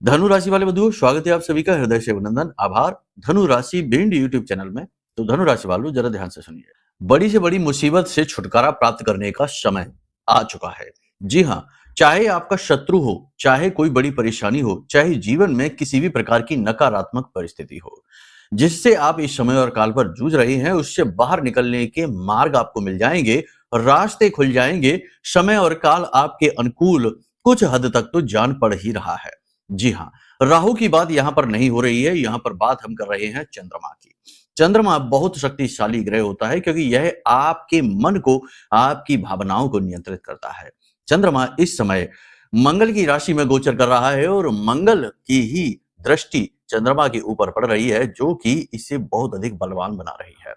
धनु राशि वाले बंधुओं, स्वागत है आप सभी का हृदय से अभिनंदन, आभार। धनु राशि बिंड यूट्यूब चैनल में। तो धनु राशि वालों, जरा ध्यान से सुनिए। बड़ी से बड़ी मुसीबत से छुटकारा प्राप्त करने का समय आ चुका है। जी हाँ, चाहे आपका शत्रु हो, चाहे कोई बड़ी परेशानी हो, चाहे जीवन में किसी भी प्रकार की नकारात्मक परिस्थिति हो, जिससे आप इस समय और काल पर जूझ रहे हैं, उससे बाहर निकलने के मार्ग आपको मिल जाएंगे, रास्ते खुल जाएंगे। समय और काल आपके अनुकूल कुछ हद तक तो जान पड़ ही रहा है। जी हाँ, राहु की बात यहाँ पर नहीं हो रही है, यहाँ पर बात हम कर रहे हैं चंद्रमा की। चंद्रमा बहुत शक्तिशाली ग्रह होता है क्योंकि यह आपके मन को, आपकी भावनाओं को नियंत्रित करता है। चंद्रमा इस समय मंगल की राशि में गोचर कर रहा है और मंगल की ही दृष्टि चंद्रमा के ऊपर पड़ रही है, जो कि इसे बहुत अधिक बलवान बना रही है।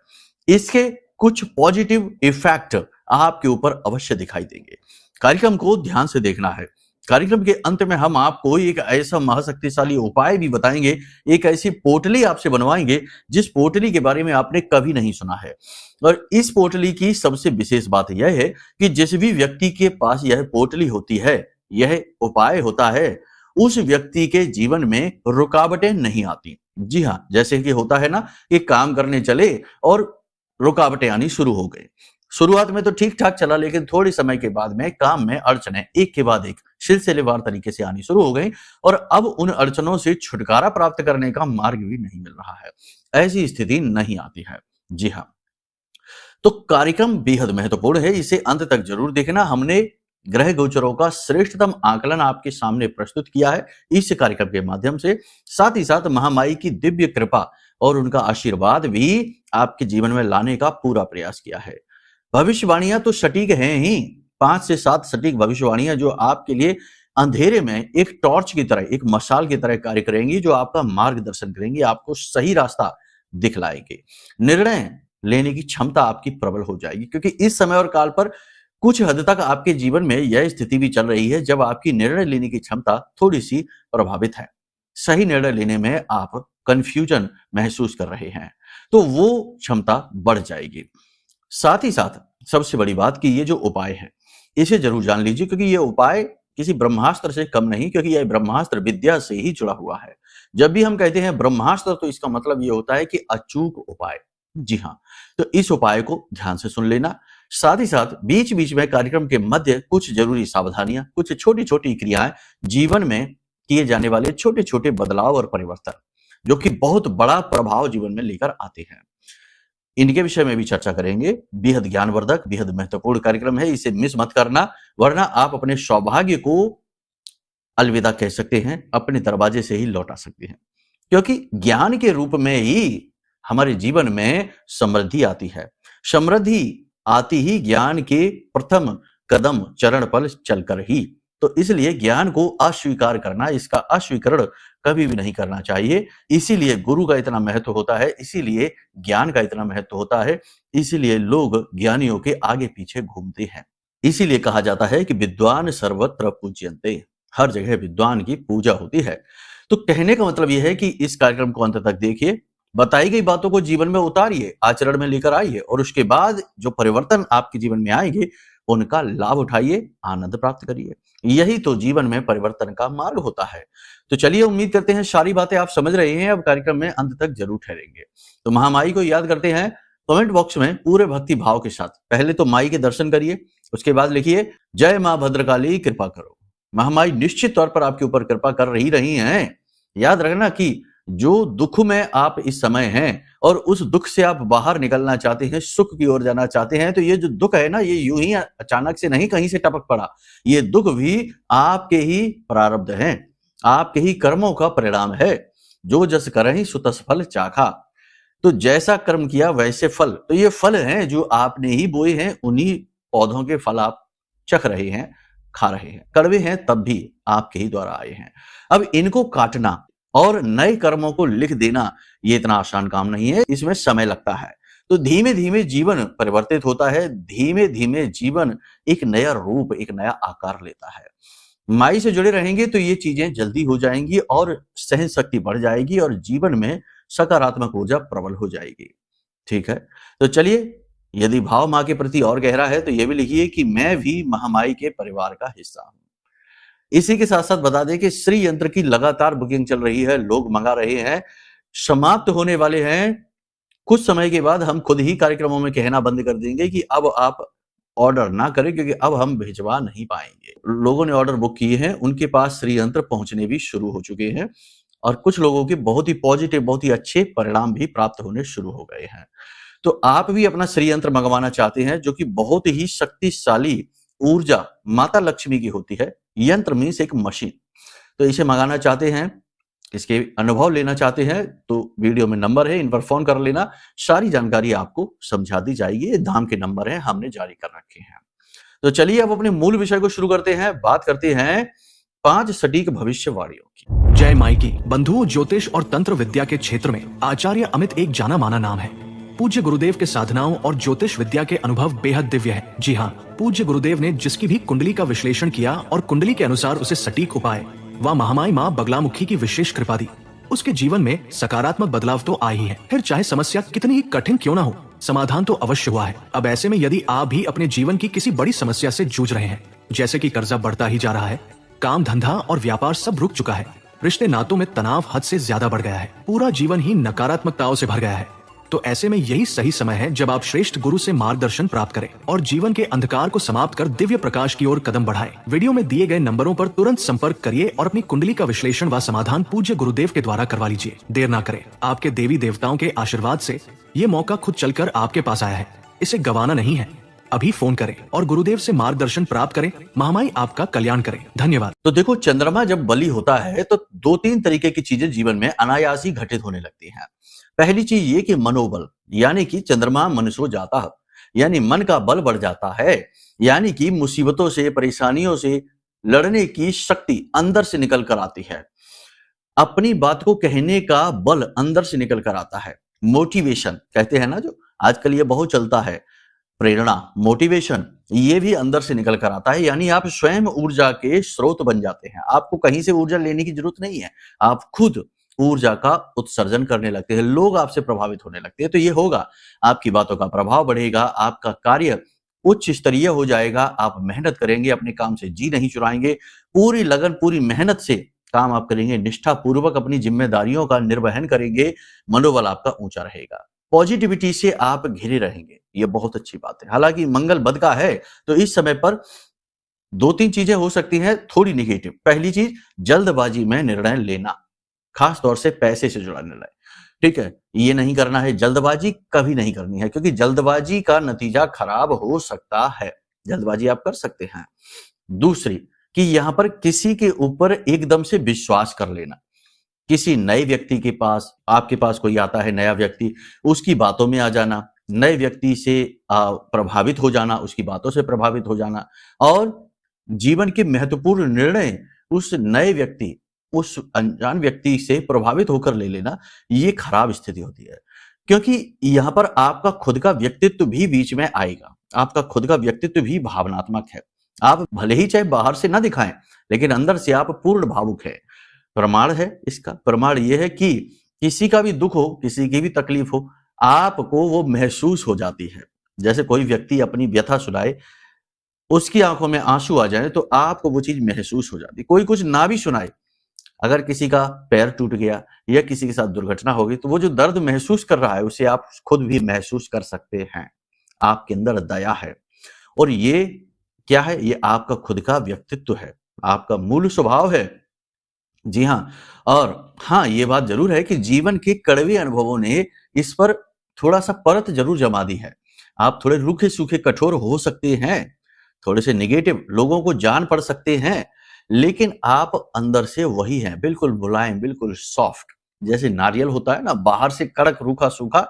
इसके कुछ पॉजिटिव इफेक्ट आपके ऊपर अवश्य दिखाई देंगे। कार्यक्रम को ध्यान से देखना है। कार्यक्रम के अंत में हम आपको एक ऐसा महाशक्तिशाली उपाय भी बताएंगे, एक ऐसी पोटली आपसे बनवाएंगे जिस पोटली के बारे में आपने कभी नहीं सुना है। और इस पोटली की सबसे विशेष बात यह है कि जिस भी व्यक्ति के पास यह पोटली होती है, यह उपाय होता है, उस व्यक्ति के जीवन में रुकावटें नहीं आती। जी हाँ, जैसे कि होता है ना कि काम करने चले और रुकावटें आनी शुरू हो गई। शुरुआत में तो ठीक ठाक चला, लेकिन थोड़े समय के बाद में काम में अड़चनें एक के बाद एक सिलसिलेवार तरीके से आनी शुरू हो गई और अब उन अड़चनों से छुटकारा प्राप्त करने का मार्ग भी नहीं मिल रहा है। ऐसी स्थिति नहीं आती है। जी हाँ, तो कार्यक्रम बेहद महत्वपूर्ण है, इसे अंत तक जरूर देखना। हमने ग्रह गोचरों का श्रेष्ठतम आकलन आपके सामने प्रस्तुत किया है इस कार्यक्रम के माध्यम से। साथ ही साथ महामाई की दिव्य कृपा और उनका आशीर्वाद भी आपके जीवन में लाने का पूरा प्रयास किया है। भविष्यवाणियां तो सटीक हैं ही, 5 से 7 सटीक भविष्यवाणियां जो आपके लिए अंधेरे में एक टॉर्च की तरह, एक मशाल की तरह कार्य करेंगी, जो आपका मार्गदर्शन करेंगी, आपको सही रास्ता दिखलाएंगे। निर्णय लेने की क्षमता आपकी प्रबल हो जाएगी, क्योंकि इस समय और काल पर कुछ हद तक आपके जीवन में यह स्थिति भी चल रही है जब आपकी निर्णय लेने की क्षमता थोड़ी सी प्रभावित है। सही निर्णय लेने में आप कंफ्यूजन महसूस कर रहे हैं, तो वो क्षमता बढ़ जाएगी। साथ ही साथ सबसे बड़ी बात कि ये जो उपाय है, इसे जरूर जान लीजिए, क्योंकि ये उपाय किसी ब्रह्मास्त्र से कम नहीं, क्योंकि यह ब्रह्मास्त्र विद्या से ही जुड़ा हुआ है। जब भी हम कहते हैं ब्रह्मास्त्र, तो इसका मतलब ये होता है कि अचूक उपाय। जी हाँ, तो इस उपाय को ध्यान से सुन लेना। साथ ही साथ बीच बीच में कार्यक्रम के मध्य कुछ जरूरी सावधानियां, कुछ छोटी छोटी क्रियाएं, जीवन में किए जाने वाले छोटे छोटे बदलाव और परिवर्तन, जो कि बहुत बड़ा प्रभाव जीवन में लेकर आते हैं, इनके विषय में भी चर्चा करेंगे। बेहद ज्ञानवर्धक, बेहद महत्वपूर्ण कार्यक्रम है, इसे मिस मत करना, वरना आप अपने सौभाग्य को अलविदा कह सकते हैं, अपने दरवाजे से ही लौटा सकते हैं। क्योंकि ज्ञान के रूप में ही हमारे जीवन में समृद्धि आती है। समृद्धि आती ही ज्ञान के प्रथम कदम चरण पर चलकर ही। तो इसलिए ज्ञान को अस्वीकार करना, इसका अस्वीकरण कभी भी नहीं करना चाहिए। इसीलिए गुरु का इतना महत्व होता है, इसीलिए ज्ञान का इतना महत्व होता है, इसीलिए लोग ज्ञानियों के आगे पीछे घूमते हैं। इसीलिए कहा जाता है कि विद्वान सर्वत्र पूज्यन्ते, हर जगह विद्वान की पूजा होती है। तो कहने का मतलब यह है कि इस कार्यक्रम को अंत तक देखिए, बताई गई बातों को जीवन में उतारिए, आचरण में लेकर आइए, और उसके बाद जो परिवर्तन आपके जीवन में आएंगे उनका लाभ उठाइए, आनंद प्राप्त करिए। यही तो जीवन में परिवर्तन का मार्ग होता है। तो चलिए, उम्मीद करते हैं सारी बातें आप समझ रहे हैं, अब कार्यक्रम में अंत तक जरूर ठहरेंगे। तो महामाई को याद करते हैं कमेंट बॉक्स में पूरे भक्ति भाव के साथ। पहले तो माई के दर्शन करिए, उसके बाद लिखिए जय मां भद्रकाली कृपा करो। महामाई निश्चित तौर पर आपके ऊपर कृपा कर रही हैं। याद रखना कि जो दुख में आप इस समय हैं और उस दुख से आप बाहर निकलना चाहते हैं, सुख की ओर जाना चाहते हैं, तो ये जो दुख है ना, ये यूं ही अचानक से नहीं कहीं से टपक पड़ा। ये दुख भी आपके ही प्रारब्ध हैं, आपके ही कर्मों का परिणाम है। जो जस करहि सो तस फल चाखा। तो जैसा कर्म किया वैसे फल, तो ये फल हैं जो आपने ही बोए हैं, उन्हीं पौधों के फल आप चख रहे हैं, खा रहे हैं। कड़वे हैं तब भी आपके ही द्वारा आए हैं। अब इनको काटना और नए कर्मों को लिख देना, ये इतना आसान काम नहीं है, इसमें समय लगता है। तो धीमे धीमे जीवन परिवर्तित होता है, धीमे धीमे जीवन एक नया रूप, एक नया आकार लेता है। माई से जुड़े रहेंगे तो ये चीजें जल्दी हो जाएंगी और सहन शक्ति बढ़ जाएगी और जीवन में सकारात्मक ऊर्जा प्रबल हो जाएगी। ठीक है, तो चलिए, यदि भाव माँ के प्रति और गहरा है तो ये भी लिखिए कि मैं भी महामाई के परिवार का हिस्सा हूं। इसी के साथ साथ बता दें कि श्री यंत्र की लगातार बुकिंग चल रही है, लोग मंगा रहे हैं, समाप्त होने वाले हैं। कुछ समय के बाद हम खुद ही कार्यक्रमों में कहना बंद कर देंगे कि अब आप ऑर्डर ना करें, क्योंकि अब हम भिजवा नहीं पाएंगे। लोगों ने ऑर्डर बुक किए हैं, उनके पास श्री यंत्र पहुंचने भी शुरू हो चुके हैं और कुछ लोगों के बहुत ही पॉजिटिव, बहुत ही अच्छे परिणाम भी प्राप्त होने शुरू हो गए हैं। तो आप भी अपना श्री यंत्र मंगवाना चाहते हैं, जो कि बहुत ही शक्तिशाली ऊर्जा माता लक्ष्मी की होती है। यंत्र मीन्स एक मशीन। तो इसे मंगाना चाहते हैं, इसके अनुभव लेना चाहते हैं, तो वीडियो में नंबर है, इन पर फोन कर लेना, सारी जानकारी आपको समझा दी जाएगी। ये धाम के नंबर है, हमने जारी कर रखे हैं। तो चलिए अब अपने मूल विषय को शुरू करते हैं। बात करते हैं 5 सटीक भविष्यवाणियों की। जय माइकी बंधुओं, ज्योतिष और तंत्र विद्या के क्षेत्र में आचार्य अमित एक जाना माना नाम है। पूज्य गुरुदेव के साधनाओं और ज्योतिष विद्या के अनुभव बेहद दिव्य है। जी हाँ, पूज्य गुरुदेव ने जिसकी भी कुंडली का विश्लेषण किया और कुंडली के अनुसार उसे सटीक उपाय व महामाई माँ बगलामुखी की विशेष कृपा दी, उसके जीवन में सकारात्मक बदलाव तो आ ही है। फिर चाहे समस्या कितनी ही कठिन क्यों ना हो, समाधान तो अवश्य हुआ है। अब ऐसे में यदि आप भी अपने जीवन की किसी बड़ी समस्या से जूझ रहे हैं, जैसे कि कर्जा बढ़ता ही जा रहा है, काम धंधा और व्यापार सब रुक चुका है, रिश्ते नातों में तनाव हद से ज्यादा बढ़ गया है, पूरा जीवन ही नकारात्मकताओं से भर गया है, तो ऐसे में यही सही समय है जब आप श्रेष्ठ गुरु से मार्गदर्शन प्राप्त करें और जीवन के अंधकार को समाप्त कर दिव्य प्रकाश की ओर कदम बढ़ाएं। वीडियो में दिए गए नंबरों पर तुरंत संपर्क करिए और अपनी कुंडली का विश्लेषण व समाधान पूज्य गुरुदेव के द्वारा करवा लीजिए। देर ना करें, आपके देवी देवताओं के आशीर्वाद से ये मौका खुद चलकर आपके पास आया है, इसे गंवाना नहीं है। अभी फोन करें और गुरुदेव से मार्गदर्शन प्राप्त करें। महामाई आपका कल्याण करें। धन्यवाद। तो देखो, चंद्रमा जब बली होता है तो 2-3 तरीके की चीजें जीवन में अनायास ही घटित होने लगती हैं। पहली चीज ये कि मनोबल, यानी कि चंद्रमा मनुष्य जाता है, यानी मन का बल बढ़ जाता है, यानी कि मुसीबतों से, परेशानियों से लड़ने की शक्ति अंदर से निकल कर आती है। अपनी बात को कहने का बल अंदर से निकल कर आता है। मोटिवेशन कहते हैं ना, जो आजकल ये बहुत चलता है, प्रेरणा, मोटिवेशन, ये भी अंदर से निकल कर आता है। यानी आप स्वयं ऊर्जा के स्रोत बन जाते हैं। आपको कहीं से ऊर्जा लेने की जरूरत नहीं है, आप खुद ऊर्जा का उत्सर्जन करने लगते हैं, लोग आपसे प्रभावित होने लगते हैं। तो ये होगा, आपकी बातों का प्रभाव बढ़ेगा, आपका कार्य उच्च स्तरीय हो जाएगा, आप मेहनत करेंगे, अपने काम से जी नहीं चुराएंगे, पूरी लगन, पूरी मेहनत से काम आप करेंगे, निष्ठा पूर्वक अपनी जिम्मेदारियों का निर्वहन करेंगे, मनोबल आपका ऊंचा रहेगा, पॉजिटिविटी से आप घिरे रहेंगे। ये बहुत अच्छी बात है। हालांकि मंगल बद का है, तो इस समय पर 2-3 चीजें हो सकती हैं थोड़ी निगेटिव। पहली चीज, जल्दबाजी में निर्णय लेना, खास तौर से पैसे से जुड़ा निर्णय। ठीक है, ये नहीं करना है, जल्दबाजी कभी नहीं करनी है, क्योंकि जल्दबाजी का नतीजा खराब हो सकता है। जल्दबाजी आप कर सकते हैं। दूसरी कि यहां पर किसी के ऊपर एकदम से विश्वास कर लेना, किसी नए व्यक्ति के पास, आपके पास कोई आता है नया व्यक्ति, उसकी बातों में आ जाना, नए व्यक्ति से प्रभावित हो जाना, उसकी बातों से प्रभावित हो जाना, और जीवन के महत्वपूर्ण निर्णय उस नए व्यक्ति, उस अनजान व्यक्ति से प्रभावित होकर ले लेना, ये खराब स्थिति होती है। क्योंकि यहां पर आपका खुद का व्यक्तित्व भी बीच में आएगा, आपका खुद का व्यक्तित्व भी भावनात्मक है। आप भले ही चाहे बाहर से ना दिखाएं, लेकिन अंदर से आप पूर्ण भावुक है। प्रमाण है इसका, प्रमाण यह है कि किसी का भी दुख हो, किसी की भी तकलीफ हो, आपको वो महसूस हो जाती है। जैसे कोई व्यक्ति अपनी व्यथा सुनाए, उसकी आंखों में आंसू आ जाए, तो आपको वो चीज महसूस हो जाती है। कोई कुछ ना भी सुनाए, अगर किसी का पैर टूट गया या किसी के साथ दुर्घटना हो गई, तो वो जो दर्द महसूस कर रहा है, उसे आप खुद भी महसूस कर सकते हैं। आपके अंदर दया है, और ये क्या है? ये आपका खुद का व्यक्तित्व है, आपका मूल स्वभाव है। जी हाँ, और हाँ, ये बात जरूर है कि जीवन के कड़वे अनुभवों ने इस पर थोड़ा सा परत जरूर जमा दी है। आप थोड़े रूखे सूखे कठोर हो सकते हैं, थोड़े से नेगेटिव, लोगों को जान पड़ सकते हैं, लेकिन आप अंदर से वही हैं, बिल्कुल मुलायम, बिल्कुल सॉफ्ट। जैसे नारियल होता है ना, बाहर से कड़क, रूखा सूखा,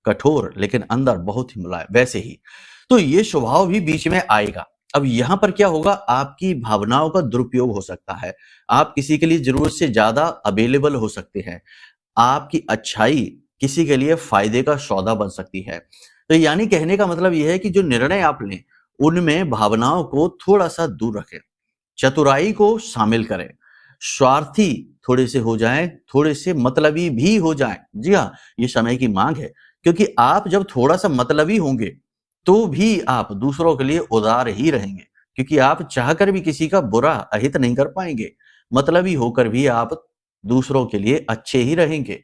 कठोर, लेकिन अंदर बहुत ही मुलायम, वैसे ही तो ये स्वभाव भी बीच में आएगा। अब यहां पर क्या होगा, आपकी भावनाओं का दुरुपयोग हो सकता है, आप किसी के लिए जरूरत से ज्यादा अवेलेबल हो सकते हैं, आपकी अच्छाई किसी के लिए फायदे का सौदा बन सकती है। तो यानी कहने का मतलब यह है कि जो निर्णय आप लें, उनमें भावनाओं को थोड़ा सा दूर रखें, चतुराई को शामिल करें, स्वार्थी थोड़े से हो जाएं, थोड़े से मतलबी भी हो जाएं। जी हाँ, ये समय की मांग है, क्योंकि आप जब थोड़ा सा मतलबी होंगे, तो भी आप दूसरों के लिए उदार ही रहेंगे, क्योंकि आप चाहकर भी किसी का बुरा अहित नहीं कर पाएंगे, मतलबी होकर भी आप दूसरों के लिए अच्छे ही रहेंगे,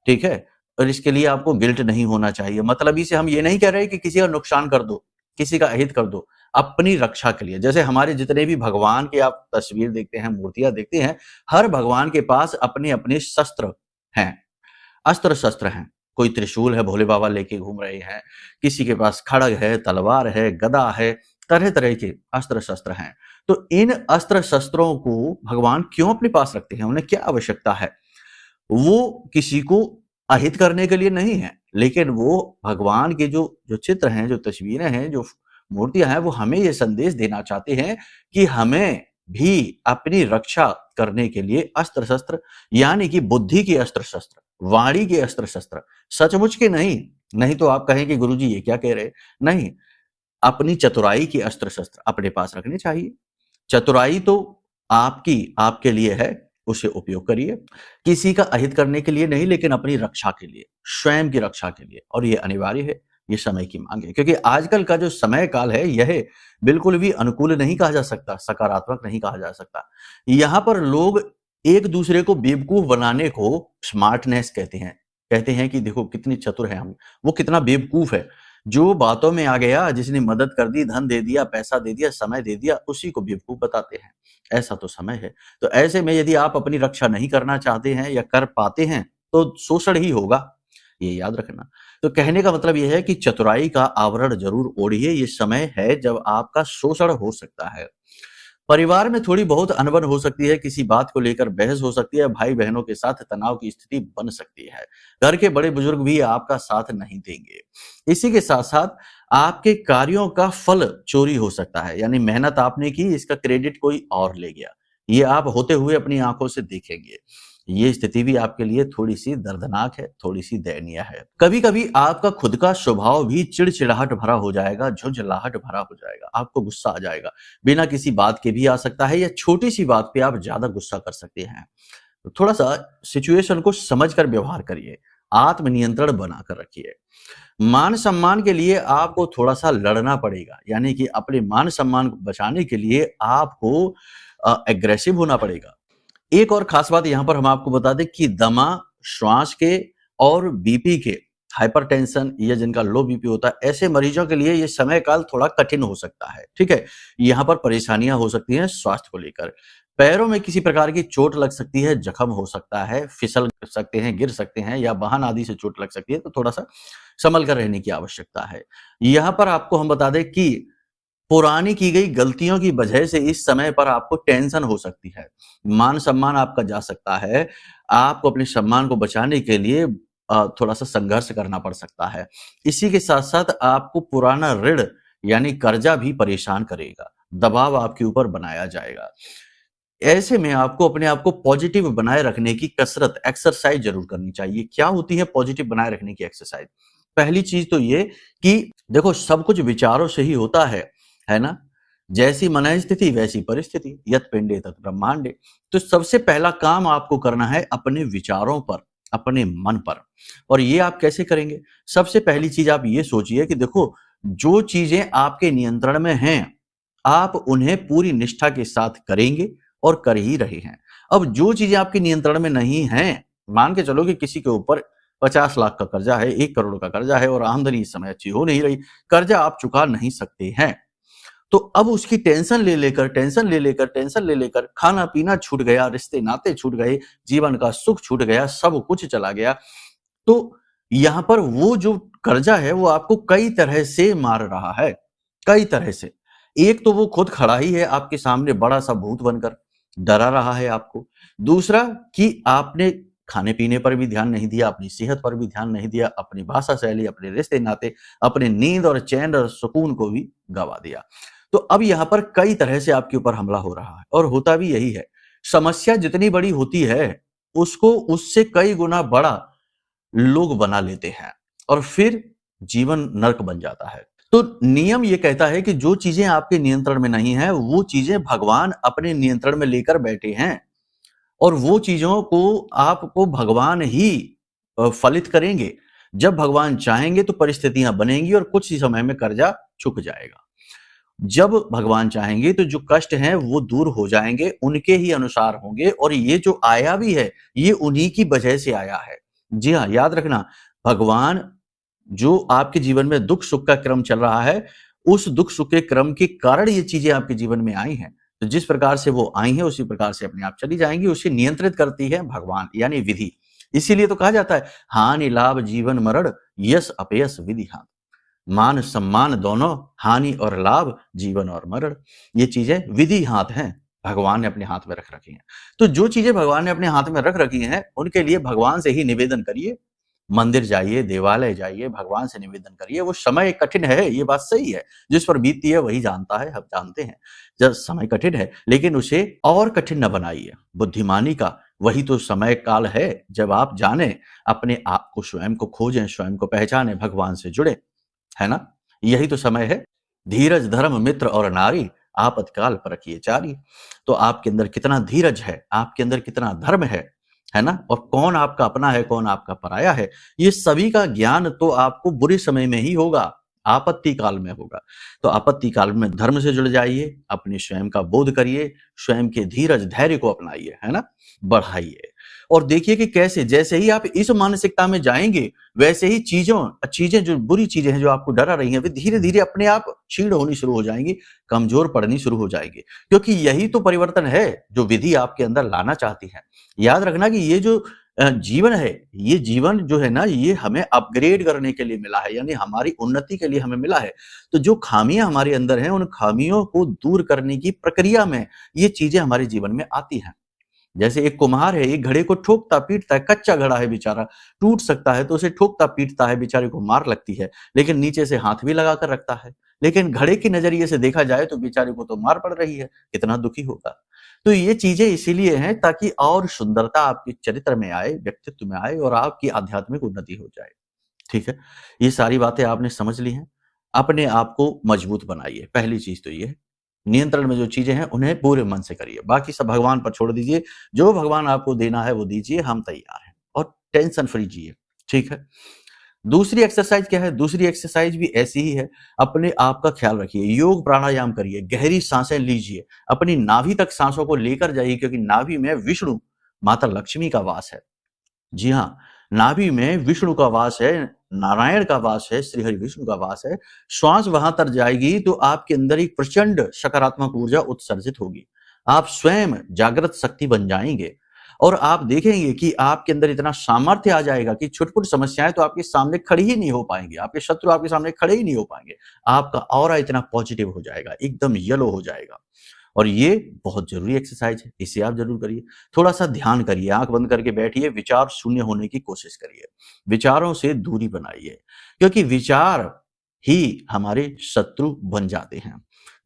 ठीक है। और इसके लिए आपको गिल्ट नहीं होना चाहिए। मतलबी से हम ये नहीं कह रहे कि किसी का नुकसान कर दो, किसी का अहित कर दो, अपनी रक्षा के लिए। जैसे हमारे जितने भी भगवान के आप तस्वीर देखते हैं, मूर्तियां देखते हैं, हर भगवान के पास अपने अपने शस्त्र हैं, अस्त्र शस्त्र हैं। कोई त्रिशूल है, भोले बाबा लेके घूम रहे हैं, किसी के पास खड़ग है, तलवार है, गदा है, तरह तरह के अस्त्र शस्त्र हैं। तो इन अस्त्र शस्त्रों को भगवान क्यों अपने पास रखते हैं, उन्हें क्या आवश्यकता है? वो किसी को अहित करने के लिए नहीं है, लेकिन वो भगवान के जो जो चित्र हैं, जो तस्वीरें हैं, जो मूर्तियां हैं, वो हमें ये संदेश देना चाहते हैं कि हमें भी अपनी रक्षा करने के लिए अस्त्र शस्त्र, यानी कि बुद्धि के अस्त्र शस्त्र, वाणी के अस्त्र शस्त्र, सचमुच के नहीं। नहीं तो आप कहें कि गुरुजी ये क्या कह रहे? नहीं, अपनी चतुराई के अस्त्र शस्त्र अपने पास रखने चाहिए। चतुराई तो आपकी आपके लिए है, उसे उपयोग करिए। किसी का अहित करने के लिए नहीं, लेकिन अपनी रक्षा के लिए, स्वयं की रक्षा के लिए। और ये अनिवार्य है, ये समय की मांग है, क्योंकि आजकल का जो समय काल है यह बिल्कुल भी अनुकूल नहीं कहा जा सकता, सकारात्मक नहीं कहा जा सकता। यहाँ पर लोग एक दूसरे को बेवकूफ बनाने को स्मार्टनेस कहते हैं। कहते हैं कि देखो कितनी चतुर है हम, वो कितना बेवकूफ है। जो बातों में आ गया, जिसने मदद कर दी, धन दे दिया, पैसा दे दिया, समय दे दिया, उसी को बेवकूफ बताते हैं। ऐसा तो समय है। तो ऐसे में यदि आप अपनी रक्षा नहीं करना चाहते हैं या कर पाते हैं, तो शोषण ही होगा, ये याद रखना। तो कहने का मतलब यह है कि चतुराई का आवरण जरूर ओढ़िए। ये समय है जब आपका शोषण हो सकता है। परिवार में थोड़ी बहुत अनबन हो सकती है, किसी बात को लेकर बहस हो सकती है, भाई बहनों के साथ तनाव की स्थिति बन सकती है। घर के बड़े बुजुर्ग भी आपका साथ नहीं देंगे। इसी के साथ साथ आपके कार्यों का फल चोरी हो सकता है, यानी मेहनत आपने की, इसका क्रेडिट कोई और ले गया। ये आप होते हुए अपनी आंखों से देखेंगे। ये स्थिति भी आपके लिए थोड़ी सी दर्दनाक है, थोड़ी सी दयनीय है। कभी कभी आपका खुद का स्वभाव भी चिड़चिड़ाहट भरा हो जाएगा, झुंझलाहट भरा हो जाएगा, आपको गुस्सा आ जाएगा, बिना किसी बात के भी आ सकता है, या छोटी सी बात पे आप ज्यादा गुस्सा कर सकते हैं। तो थोड़ा सा सिचुएशन को समझकर व्यवहार करिए, आत्मनियंत्रण बनाकर रखिए। मान सम्मान के लिए आपको थोड़ा सा लड़ना पड़ेगा, यानी कि अपने मान सम्मान को बचाने के लिए आपको एग्रेसिव होना पड़ेगा। एक और खास बात यहां पर हम आपको बता दें कि दमा, श्वास के और बीपी के, हाइपरटेंशन या जिनका लो बीपी होता है, ऐसे मरीजों के लिए ये समय काल थोड़ा कठिन हो सकता है, ठीक है। यहाँ पर परेशानियां हो सकती हैं स्वास्थ्य को लेकर। पैरों में किसी प्रकार की चोट लग सकती है, जख्म हो सकता है, फिसल सकते हैं, गिर सकते हैं, या वाहन आदि से चोट लग सकती है, तो थोड़ा सा संभल कर रहने की आवश्यकता है। यहाँ पर आपको हम बता दें कि पुरानी की गई गलतियों की वजह से इस समय पर आपको टेंशन हो सकती है, मान सम्मान आपका जा सकता है, आपको अपने सम्मान को बचाने के लिए थोड़ा सा संघर्ष करना पड़ सकता है। इसी के साथ साथ आपको पुराना ऋण यानी कर्जा भी परेशान करेगा, दबाव आपके ऊपर बनाया जाएगा। ऐसे में आपको अपने आप को पॉजिटिव बनाए रखने की कसरत, एक्सरसाइज जरूर करनी चाहिए। क्या होती है पॉजिटिव बनाए रखने की एक्सरसाइज? पहली चीज तो ये कि देखो सब कुछ विचारों से ही होता है ना। जैसी मन स्थिति वैसी परिस्थिति, यत पिंडे तत् ब्रह्मांडे। तो सबसे पहला काम आपको करना है अपने विचारों पर, अपने मन पर। और ये आप कैसे करेंगे? सबसे पहली चीज आप ये सोचिए कि देखो जो चीजें आपके नियंत्रण में हैं, आप उन्हें पूरी निष्ठा के साथ करेंगे और कर ही रहे हैं। अब जो चीजें आपके नियंत्रण में नहीं हैं, मान के चलो कि किसी के ऊपर 50 लाख का कर्जा है, 1 करोड़ का कर्जा है और आमदनी इस समय अच्छी हो नहीं रही, कर्जा आप चुका नहीं सकते हैं। तो अब उसकी टेंशन ले लेकर खाना पीना छूट गया, रिश्ते नाते छूट गए, जीवन का सुख छूट गया, सब कुछ चला गया। तो यहां पर वो जो कर्जा है वो आपको कई तरह से मार रहा है, कई तरह से। एक तो वो खुद खड़ा ही है आपके सामने बड़ा सा भूत बनकर, डरा रहा है आपको। दूसरा कि आपने खाने पीने पर भी ध्यान नहीं दिया, अपनी सेहत पर भी ध्यान नहीं दिया, अपनी भाषा शैली, अपने रिश्ते नाते, अपने नींद और चैन और सुकून को भी गवा दिया। तो अब यहाँ पर कई तरह से आपके ऊपर हमला हो रहा है और होता भी यही है। समस्या जितनी बड़ी होती है उसको उससे कई गुना बड़ा लोग बना लेते हैं और फिर जीवन नर्क बन जाता है। तो नियम ये कहता है कि जो चीजें आपके नियंत्रण में नहीं है वो चीजें भगवान अपने नियंत्रण में लेकर बैठे हैं और वो चीजों को आपको भगवान ही फलित करेंगे। जब भगवान चाहेंगे तो परिस्थितियां बनेंगी और कुछ ही समय में कर्जा चुक जाएगा। जब भगवान चाहेंगे तो जो कष्ट हैं वो दूर हो जाएंगे, उनके ही अनुसार होंगे, और ये जो आया भी है ये उन्हीं की वजह से आया है। जी हाँ, याद रखना, भगवान जो आपके जीवन में दुख सुख का क्रम चल रहा है, उस दुख सुख के क्रम के कारण ये चीजें आपके जीवन में आई हैं। तो जिस प्रकार से वो आई हैं उसी प्रकार से अपने आप चली जाएंगी। उसे नियंत्रित करती है भगवान यानी विधि। इसीलिए तो कहा जाता है, हानि लाभ जीवन मरण, यश अपयश विधि हाथ। मान सम्मान दोनों, हानि और लाभ, जीवन और मरण, ये चीजें विधि हाथ हैं, भगवान ने अपने हाथ में रख रखी हैं। तो जो चीजें भगवान ने अपने हाथ में रख रखी हैं उनके लिए भगवान से ही निवेदन करिए। मंदिर जाइए, देवालय जाइए, भगवान से निवेदन करिए। वो समय कठिन है, ये बात सही है, जिस पर बीतती है वही जानता है, हम जानते हैं जब समय कठिन है, लेकिन उसे और कठिन न बनाइए। बुद्धिमानी का वही तो समय काल है जब आप जाने, अपने आप को, स्वयं को खोजें, स्वयं को पहचाने, भगवान से जुड़े, है ना? यही तो समय है। धीरज धर्म मित्र और नारी, आपतकाल परखिए चारी। तो आपके अंदर कितना धीरज है, आपके अंदर कितना धर्म है ना? और कौन आपका अपना है, कौन आपका पराया है, ये सभी का ज्ञान तो आपको बुरे समय में ही होगा, आपत्ति काल में होगा। तो आपत्ति काल में धर्म से जुड़ जाइए, अपने स्वयं का बोध करिए, स्वयं के धीरज धैर्य को अपनाइए, है ना? बढ़ाइए और देखिए कि कैसे, जैसे ही आप इस मानसिकता में जाएंगे वैसे ही चीजें जो बुरी चीजें हैं जो आपको डरा रही हैं, वे धीरे धीरे अपने आप क्षीण होनी शुरू हो जाएंगी, कमजोर पड़नी शुरू हो जाएंगी, क्योंकि यही तो परिवर्तन है जो विधि आपके अंदर लाना चाहती है। याद रखना कि ये जो जीवन है, ये जीवन जो है ना, ये हमें अपग्रेड करने के लिए मिला है, यानी हमारी उन्नति के लिए हमें मिला है। तो जो खामियां हमारे अंदर हैं, उन खामियों को दूर करने की प्रक्रिया में ये चीजें हमारे जीवन में आती हैं। जैसे एक कुम्हार है, एक घड़े को ठोकता पीटता है, कच्चा घड़ा है बेचारा, टूट सकता है तो उसे ठोकता पीटता है, बेचारे को मार लगती है, लेकिन नीचे से हाथ भी लगा कर रखता है। लेकिन घड़े के नजरिए से देखा जाए तो बेचारे को तो मार पड़ रही है, कितना दुखी होगा। तो ये चीजें इसीलिए हैं ताकि और सुंदरता आपके चरित्र में आए, व्यक्तित्व में आए और आपकी आध्यात्मिक उन्नति हो जाए। ठीक है, ये सारी बातें आपने समझ ली हैं। अपने आप को मजबूत बनाइए, पहली चीज तो ये है। नियंत्रण में जो चीजें हैं उन्हें पूरे मन से करिए, बाकी सब भगवान पर छोड़ दीजिए। जो भगवान आपको देना है वो दीजिए, हम तैयार हैं, और टेंशन फ्री जिए। ठीक है। दूसरी एक्सरसाइज क्या है? दूसरी एक्सरसाइज भी ऐसी ही है। अपने आप का ख्याल रखिए, योग प्राणायाम करिए, गहरी सांसें लीजिए, अपनी नाभि तक सांसों को लेकर जाइए, क्योंकि नाभि में विष्णु माता लक्ष्मी का वास है। जी हाँ, नाभि में विष्णु का वास है, नारायण का वास है, श्री हरि विष्णु का वास है। श्वास वहां तक जाएगी तो आपके अंदर एक प्रचंड सकारात्मक ऊर्जा उत्सर्जित होगी। आप स्वयं जागृत शक्ति बन जाएंगे और आप देखेंगे कि आपके अंदर इतना सामर्थ्य आ जाएगा कि छुटपुट समस्याएं तो आपके सामने खड़ी ही नहीं हो पाएंगी, आपके शत्रु आपके सामने खड़े ही नहीं हो पाएंगे। आपका ऑरा इतना पॉजिटिव हो जाएगा, एकदम येलो हो जाएगा। और ये बहुत जरूरी एक्सरसाइज है, इसे आप जरूर करिए। थोड़ा सा ध्यान करिए, आंख बंद करके बैठिए, विचार शून्य होने की कोशिश करिए, विचारों से दूरी बनाइए, क्योंकि विचार ही हमारे शत्रु बन जाते हैं।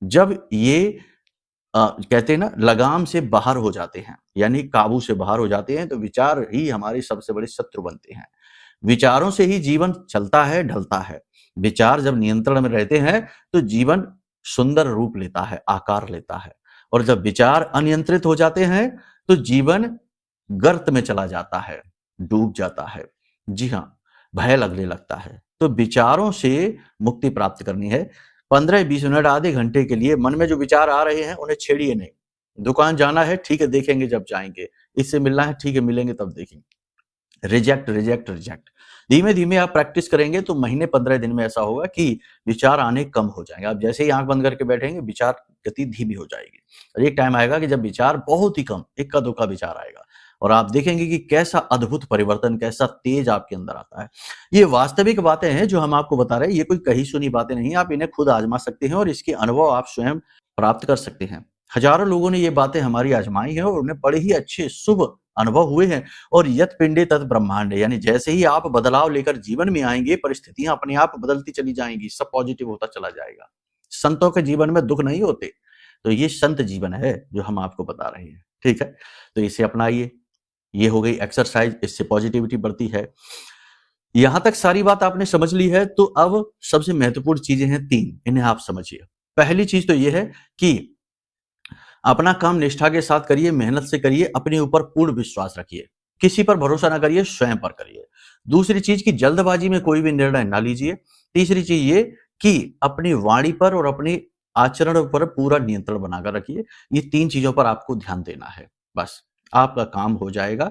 जब ये कहते हैं ना, लगाम से बाहर हो जाते हैं, यानी काबू से बाहर हो जाते हैं, तो विचार ही हमारे सबसे बड़े शत्रु बनते हैं। विचारों से ही जीवन चलता है, ढलता है। विचार जब नियंत्रण में रहते हैं तो जीवन सुंदर रूप लेता है, आकार लेता है। और जब विचार अनियंत्रित हो जाते हैं तो जीवन गर्त में चला जाता है, डूब जाता है। जी हाँ, भय लगने लगता है। तो विचारों से मुक्ति प्राप्त करनी है। 15-20 मिनट, आधे घंटे के लिए मन में जो विचार आ रहे हैं उन्हें छेड़िए नहीं। दुकान जाना है, ठीक है, देखेंगे जब जाएंगे। इससे मिलना है, ठीक है, मिलेंगे तब देखेंगे। Reject reject reject. धीमे धीमे आप प्रैक्टिस करेंगे तो महीने 15 दिन में ऐसा होगा कि विचार आने कम हो जाएंगे। आप जैसे ही आंख बंद करके बैठेंगे, विचार गति धीमी हो जाएगी, और एक टाइम आएगा कि जब विचार बहुत ही कम, इक्का दुक्का विचार आएगा, और आप देखेंगे कि कैसा अद्भुत परिवर्तन, कैसा तेज आपके अंदर आता है। ये वास्तविक बातें हैं जो हम आपको बता रहे हैं, ये कोई कही सुनी बातें नहीं। आप इन्हें खुद आजमा सकते हैं और इसके अनुभव आप स्वयं प्राप्त कर सकते हैं। हजारों लोगों ने ये बातें हमारी आजमाई है और उन्हें बड़े ही अच्छे शुभ अनुभव हुए हैं। और यत पिंडे तत् ब्रह्मांडे, यानी जैसे ही आप बदलाव लेकर जीवन में आएंगे, परिस्थितियां अपने आप बदलती चली जाएंगी, सब पॉजिटिव होता चला जाएगा। संतों के जीवन में दुख नहीं होते। तो ये संत जीवन है जो हम आपको बता रहे हैं। ठीक है, तो इसे अपनाइए। ये हो गई एक्सरसाइज, इससे पॉजिटिविटी बढ़ती है। यहां तक सारी बात आपने समझ ली है, तो अब सबसे महत्वपूर्ण चीजें हैं 3, इन्हें आप समझिए। पहली चीज तो यह है कि अपना काम निष्ठा के साथ करिए, मेहनत से करिए, अपने ऊपर पूर्ण विश्वास रखिए, किसी पर भरोसा ना करिए, स्वयं पर करिए। दूसरी चीज की जल्दबाजी में कोई भी निर्णय ना लीजिए। तीसरी चीज ये कि अपनी वाणी पर और अपनी आचरण पर पूरा नियंत्रण बनाकर रखिए। ये 3 चीज़ों पर आपको ध्यान देना है। बस आपका काम हो जाएगा,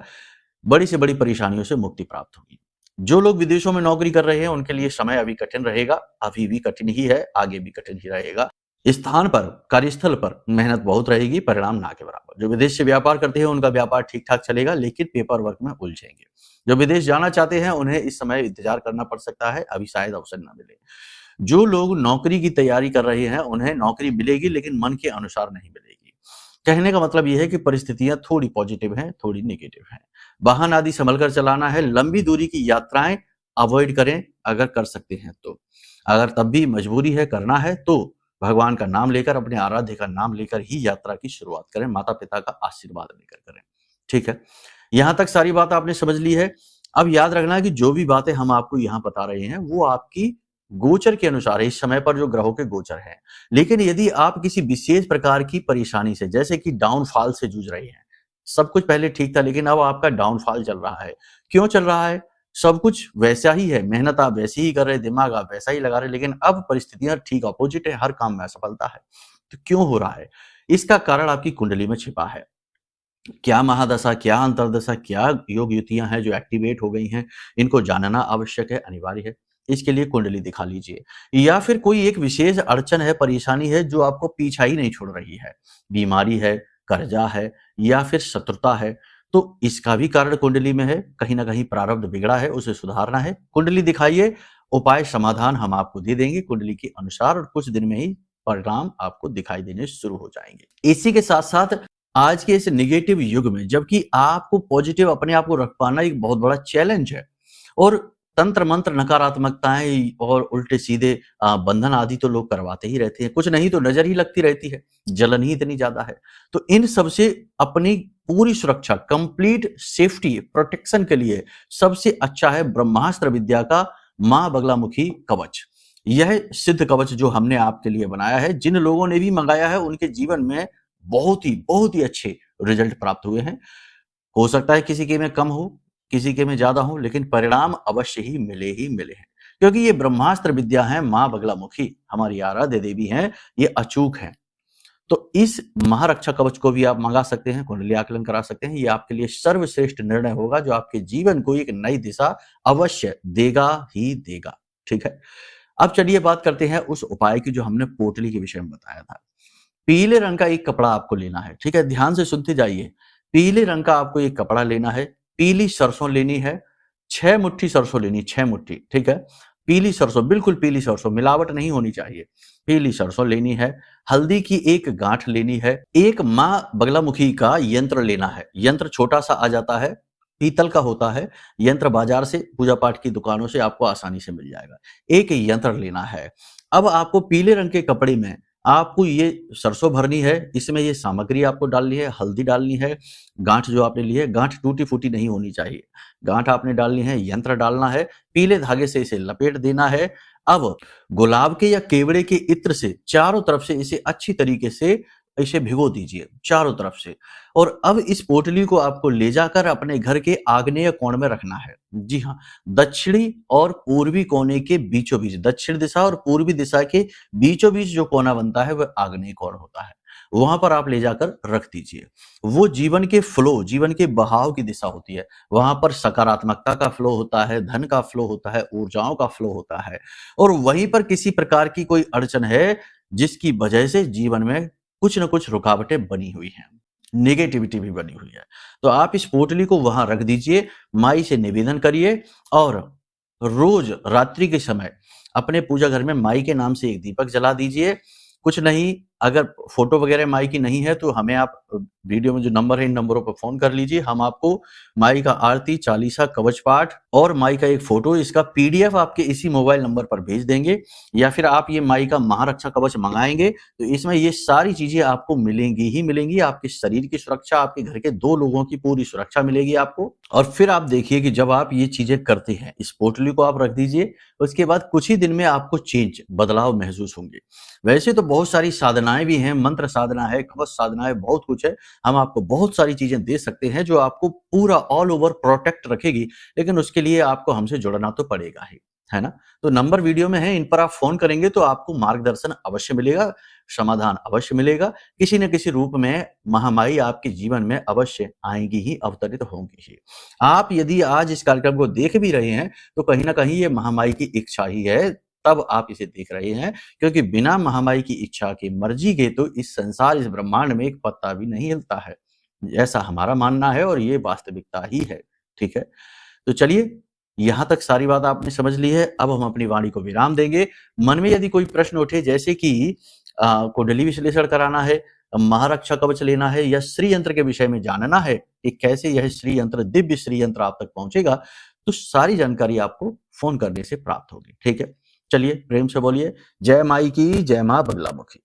बड़ी से बड़ी परेशानियों से मुक्ति प्राप्त होगी। जो लोग विदेशों में नौकरी कर रहे हैं, उनके लिए समय अभी कठिन रहेगा, अभी भी कठिन ही है, आगे भी कठिन ही रहेगा। स्थान पर, कार्यस्थल पर मेहनत बहुत रहेगी, परिणाम ना के बराबर। जो विदेश से व्यापार करते हैं, उनका व्यापार ठीक-ठाक चलेगा, लेकिन पेपर वर्क में उलझेंगे। जो विदेश जाना चाहते हैं, उन्हें इस समय इंतजार करना पड़ सकता है, अभी शायद अवसर ना मिले। जो लोग नौकरी की तैयारी कर रहे हैं, उन्हें नौकरी मिलेगी, लेकिन मन के अनुसार नहीं मिलेगी। कहने का मतलब ये है कि परिस्थितियां थोड़ी पॉजिटिव हैं, थोड़ी नेगेटिव हैं। वाहन आदि संभल कर चलाना है, लंबी दूरी की यात्राएं अवॉइड करें अगर कर सकते हैं तो। अगर तब भी मजबूरी है, करना है, तो भगवान का नाम लेकर, अपने आराध्य का नाम लेकर ही यात्रा की शुरुआत करें, माता पिता का आशीर्वाद लेकर करें। ठीक है, यहां तक सारी बात आपने समझ ली है। अब याद रखना कि जो भी बातें हम आपको यहाँ बता रहे हैं, वो आपकी गोचर के अनुसार है, इस समय पर जो ग्रहों के गोचर हैं। लेकिन यदि आप किसी विशेष प्रकार की परेशानी से, जैसे कि डाउनफॉल से जूझ रहे हैं, सब कुछ पहले ठीक था, लेकिन अब आपका डाउनफॉल चल रहा है। क्यों चल रहा है? सब कुछ वैसा ही है, मेहनत आप वैसी ही कर रहे हैं, दिमाग आप वैसा ही लगा रहे हैं, लेकिन अब परिस्थितियां ठीक अपोजिट है, हर काम में असफलता है। तो क्यों हो रहा है? इसका कारण आपकी कुंडली में छिपा है। क्या महादशा, क्या अंतर्दशा, क्या योग युतियां हैं जो एक्टिवेट हो गई हैं, इनको जानना आवश्यक है, अनिवार्य है। इसके लिए कुंडली दिखा लीजिए। या फिर कोई एक विशेष अड़चन है, परेशानी है जो आपको पीछा ही नहीं छोड़ रही है, बीमारी है, कर्जा है या फिर शत्रुता है, तो इसका भी कारण कुंडली में है। कहीं ना कहीं प्रारब्ध बिगड़ा है, उसे सुधारना है। कुंडली दिखाइए, उपाय समाधान हम आपको दे देंगे कुंडली के अनुसार, और कुछ दिन में ही परिणाम आपको दिखाई देने शुरू हो जाएंगे। इसी के साथ साथ आज के इस नेगेटिव युग में, जबकि आपको पॉजिटिव अपने आप को रख पाना एक बहुत बड़ा चैलेंज है, और तंत्र मंत्र, नकारात्मकताएं और उल्टे सीधे बंधन आदि तो लोग करवाते ही रहते हैं, कुछ नहीं तो नजर ही लगती रहती है, जलन ही इतनी ज्यादा है। तो इन सब से अपनी पूरी सुरक्षा, कंप्लीट सेफ्टी, प्रोटेक्शन के लिए सबसे अच्छा है ब्रह्मास्त्र विद्या का मां बगलामुखी कवच। यह सिद्ध कवच जो हमने आपके लिए बनाया है, जिन लोगों ने भी मंगाया है, उनके जीवन में बहुत ही अच्छे रिजल्ट प्राप्त हुए हैं। हो सकता है किसी के में कम हो, किसी के में ज्यादा हो, लेकिन परिणाम अवश्य ही मिले हैं, क्योंकि ये ब्रह्मास्त्र विद्या है, मां बगलामुखी हमारी आराध्य देवी हैं, ये अचूक है। तो इस महारक्षा कवच को भी आप मंगा सकते हैं, कुंडली आकलन करा सकते हैं। ये आपके लिए सर्वश्रेष्ठ निर्णय होगा, जो आपके जीवन को एक नई दिशा अवश्य देगा ही देगा। ठीक है, अब चलिए बात करते हैं उस उपाय की जो हमने पोटली के विषय में बताया था। पीले रंग का एक कपड़ा आपको लेना है। ठीक है, ध्यान से सुनते जाइए। पीले रंग का आपको एक कपड़ा लेना है, पीली सरसों लेनी है, 6 मुट्ठी सरसों लेनी, 6 मुट्ठी। ठीक है, पीली सरसों, बिल्कुल पीली सरसों, मिलावट नहीं होनी चाहिए। पीली सरसों लेनी है, हल्दी की एक गांठ लेनी है, एक मां बगलामुखी का यंत्र लेना है। यंत्र छोटा सा आ जाता है, पीतल का होता है। यंत्र बाजार से, पूजा पाठ की दुकानों से आपको आसानी से मिल जाएगा। एक यंत्र लेना है। अब आपको पीले रंग के कपड़े में आपको ये सरसों भरनी है, इसमें ये सामग्री आपको डालनी है, हल्दी डालनी है, गांठ जो आपने ली है, गांठ टूटी फूटी नहीं होनी चाहिए, गांठ आपने डालनी है, यंत्र डालना है, पीले धागे से इसे लपेट देना है। अब गुलाब के या केवड़े के इत्र से चारों तरफ से इसे अच्छी तरीके से इसे भिगो दीजिए, चारों तरफ से। और अब इस पोटली को आपको ले जाकर अपने घर के आग्नेय कोण में रखना है। जी हाँ, दक्षिणी और पूर्वी कोने के बीचों बीच, दक्षिण दिशा और पूर्वी दिशा के बीचों बीच जो कोना बनता है वह आग्नेय कोण होता है, वहां पर आप ले जाकर रख दीजिए। वो जीवन के फ्लो, जीवन के बहाव की दिशा होती है, वहां पर सकारात्मकता का फ्लो होता है, धन का फ्लो होता है, ऊर्जाओं का फ्लो होता है। और वहीं पर किसी प्रकार की कोई अड़चन है जिसकी वजह से जीवन में कुछ न कुछ रुकावटें बनी हुई हैं, नेगेटिविटी भी बनी हुई है, तो आप इस पोटली को वहां रख दीजिए, माई से निवेदन करिए, और रोज रात्रि के समय अपने पूजा घर में माई के नाम से एक दीपक जला दीजिए। कुछ नहीं, अगर फोटो वगैरह माई की नहीं है तो हमें आप वीडियो में जो नंबर है, इन नंबरों पर फोन कर लीजिए। हम आपको माई का आरती, चालीसा, कवच पाठ और माई का एक फोटो, इसका पीडीएफ आपके इसी मोबाइल नंबर पर भेज देंगे। या फिर आप ये माई का महारक्षा कवच मंगाएंगे तो इसमें ये सारी चीजें आपको मिलेंगी ही मिलेंगी। आपके शरीर की सुरक्षा, आपके घर के 2 लोगों की पूरी सुरक्षा मिलेगी आपको। और फिर आप देखिए कि जब आप ये चीजें करते हैं, इस पोटली को आप रख दीजिए, उसके बाद कुछ ही दिन में आपको चेंज, बदलाव महसूस होंगे। वैसे तो बहुत सारी साधनाएं भी हैं, मंत्र साधना है, कवच साधना है, बहुत कुछ है। हम आपको बहुत सारी चीजें दे सकते हैं जो आपको पूरा ऑल ओवर प्रोटेक्ट रखेगी, लेकिन उसके लिए आपको हमसे जुड़ना तो पड़ेगा ही। है ना? तो नंबर वीडियो में है, इन पर आप फ़ोन करेंगे तो आपको मार्गदर्शन अवश्य मिलेगा, समाधान अवश्य मिलेगा। किसी न किसी रूप में महामारी आपके जीवन में अवश्य आएँगी ही, अवतरित होंगी ही। आप यदि आज इस कार्यक्रम को देख भी रहे हैं, तो कहीं न कहीं ये महामारी की इच्छा ही है, तब आप इसे देख रहे हैं, क्योंकि बिना महामारी की इच्छा के, मर्ज़ी के तो इस संसार, इस ब्रह्मांड में एक पत्ता भी नहीं हिलता है। ऐसा हमारा मानना है और ये वास्तविकता ही है, ठीक है? तो चलिए, यहाँ तक सारी बात आपने समझ ली है, अब हम अपनी वाणी को विराम देंगे। मन में यदि कोई प्रश्न उठे, जैसे कि कुंडली विश्लेषण कराना है, महारक्षा कवच लेना है या श्री यंत्र के विषय में जानना है कि कैसे यह श्री यंत्र, दिव्य श्री यंत्र आप तक पहुँचेगा, तो सारी जानकारी आपको फ़ोन करने से प्राप्त होगी, ठीक है? चलिए, प्रेम से बोलिए, जय माई की, जय माँ बगलामुखी।